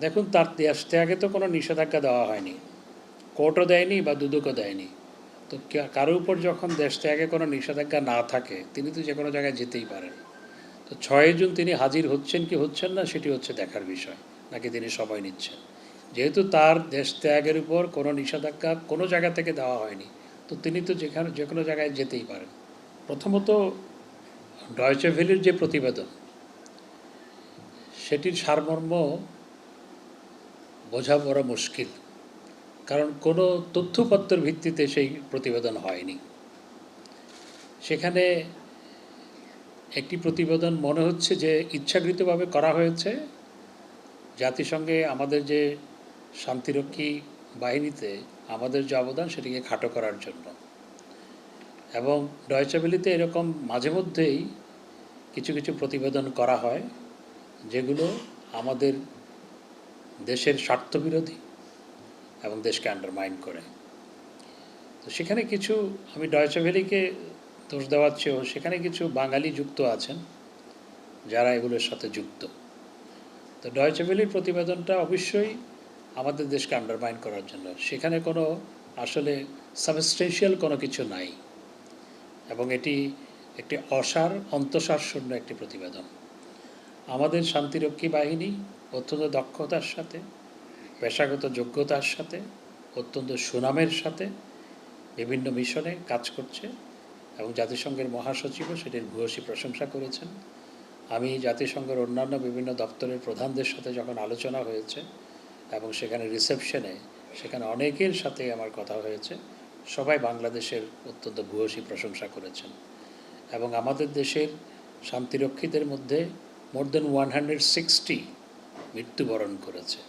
দেখুন, তার দেশ ত্যাগে তো কোনো নিষেধাজ্ঞা দেওয়া হয়নি, কোর্টও দেয়নি বা দুদকও দেয়নি। তো কারোর উপর যখন দেশ ত্যাগে কোনো নিষেধাজ্ঞা না থাকে, তিনি তো যে কোনো জায়গায় যেতেই পারেন। তো 6 জুন তিনি হাজির হচ্ছেন কি হচ্ছেন না, সেটি হচ্ছে দেখার বিষয়, নাকি তিনি সময় নিচ্ছেন। যেহেতু তার দেশ ত্যাগের উপর কোনো নিষেধাজ্ঞা কোনো জায়গা থেকে দেওয়া হয়নি, তো তিনি তো যে কোনো জায়গায় যেতেই পারেন। প্রথমত, ডয়চে ভেলির যে প্রতিবেদন, সেটির সারমর্ম বোঝা বড় মুশকিল, কারণ কোনো তথ্যপত্রের ভিত্তিতে সেই প্রতিবেদন হয়নি। সেখানে একটি প্রতিবেদন মনে হচ্ছে যে ইচ্ছাকৃতভাবে করা হয়েছে জাতিসংঘে আমাদের যে শান্তিরক্ষী বাহিনীতে আমাদের যে অবদান, সেটিকে খাটো করার জন্য। এবং ডয়চে ভেলিতে এরকম মাঝে মধ্যেই কিছু কিছু প্রতিবেদন করা হয় যেগুলো আমাদের দেশের স্বার্থবিরোধী এবং দেশকে আন্ডারমাইন করে। তো সেখানে কিছু, আমি ডয়চে ভেলিকে দোষ দেওয়ার চেয়েও সেখানে কিছু বাঙালি যুক্ত আছেন যারা এগুলোর সাথে যুক্ত। তো ডয়চে ভেলির প্রতিবেদনটা অবশ্যই আমাদের দেশকে আন্ডারমাইন করার জন্য, সেখানে কোনো আসলে সাবস্টেন্সিয়াল কোনো কিছু নাই, এবং এটি একটি অন্তঃসার শূন্য একটি প্রতিবেদন। আমাদের শান্তিরক্ষী বাহিনী অত্যন্ত দক্ষতার সাথে, পেশাগত যোগ্যতার সাথে, অত্যন্ত সুনামের সাথে বিভিন্ন মিশনে কাজ করছে, এবং জাতিসংঘের মহাসচিবও সেটির ভূয়সী প্রশংসা করেছেন। আমি জাতিসংঘের অন্যান্য বিভিন্ন দপ্তরের প্রধানদের সাথে যখন আলোচনা হয়েছে এবং সেখানে রিসেপশনে সেখানে অনেকের সাথে আমার কথা হয়েছে, সবাই বাংলাদেশের অত্যন্ত ভূয়সী প্রশংসা করেছেন। এবং আমাদের দেশের শান্তিরক্ষীদের মধ্যে মোর দেন 160 মৃত্যুবরণ করেছে।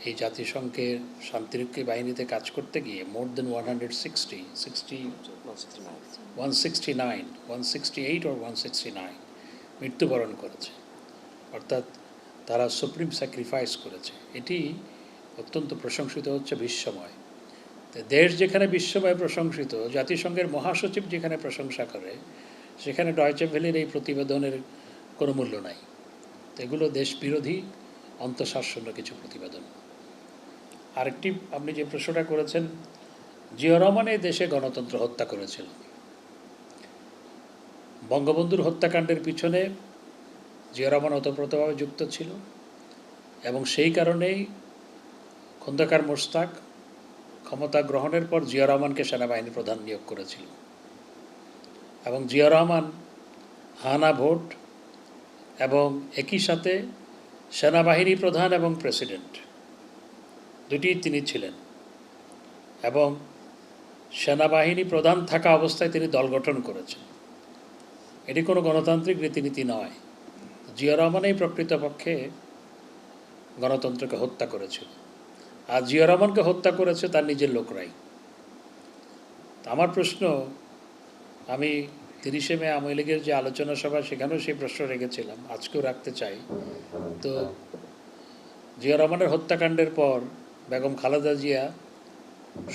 এই জাতিসংঘের শান্তিরক্ষী বাহিনীতে কাজ করতে গিয়ে মোর দেন 168 or 169 মৃত্যুবরণ করেছে, অর্থাৎ তারা সুপ্রিম স্যাক্রিফাইস করেছে। এটি অত্যন্ত প্রশংসিত হচ্ছে বিশ্বময়। দেশ যেখানে বিশ্বময় প্রশংসিত, জাতিসংঘের মহাসচিব যেখানে প্রশংসা করে, সেখানে ডয়চে ভেলির এই প্রতিবেদনের কোনো মূল্য নাই। তো এগুলো দেশ বিরোধী, অন্তঃসারশূন্য কিছু প্রতিবেদন। আরেকটি, আপনি যে প্রশ্নটা করেছেন, জিয়া রহমান এই দেশে গণতন্ত্র হত্যা করেছিল। বঙ্গবন্ধুর হত্যাকাণ্ডের পিছনে জিয়া রহমান ওতপ্রোতভাবে যুক্ত ছিল, এবং সেই কারণেই খন্দকার মোশতাক ক্ষমতা গ্রহণের পর জিয়া রহমানকে সেনাবাহিনী প্রধান নিয়োগ করেছিল। এবং জিয়া রহমান হানা ভোট এবং একই সাথে সেনাবাহিনী প্রধান এবং প্রেসিডেন্ট দুটিই তিনি ছিলেন, এবং সেনাবাহিনী প্রধান থাকা অবস্থায় তিনি দল গঠন করেছেন। এটি কোনো গণতান্ত্রিক রীতিনীতি নয়। জিয়া রহমানই প্রকৃতপক্ষে গণতন্ত্রকে হত্যা করেছিল, আর জিয়া রহমানকে হত্যা করেছে তার নিজের লোকরাই। আমার প্রশ্ন, আমি 30শে মে আওয়ামী লীগের যে আলোচনা সভা, সেখানেও সেই প্রশ্ন রেখেছিলাম, আজকেও রাখতে চাই। তো জিয়া রহমানের হত্যাকাণ্ডের পর বেগম খালেদা জিয়া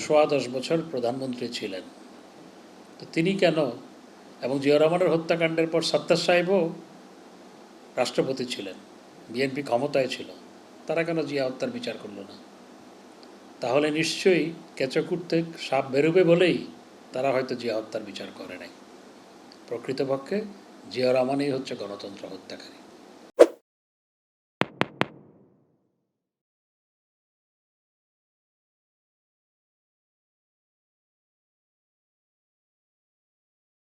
10 বছর প্রধানমন্ত্রী ছিলেন। তো তিনি কেন, এবং জিয়া রহমানের হত্যাকাণ্ডের পর সত্তার সাহেবও রাষ্ট্রপতি ছিলেন, বিএনপি ক্ষমতায় ছিল, তারা কেন জিয়া হত্যার বিচার করল না? তাহলে নিশ্চয়ই কেঁচো থেকে সাপ বেরোবে বলেই তারা হয়তো জিয়া হত্যার বিচার করে নাই। প্রকৃতপক্ষে জিয়া রহমানই হচ্ছে গণতন্ত্র হত্যাকারী।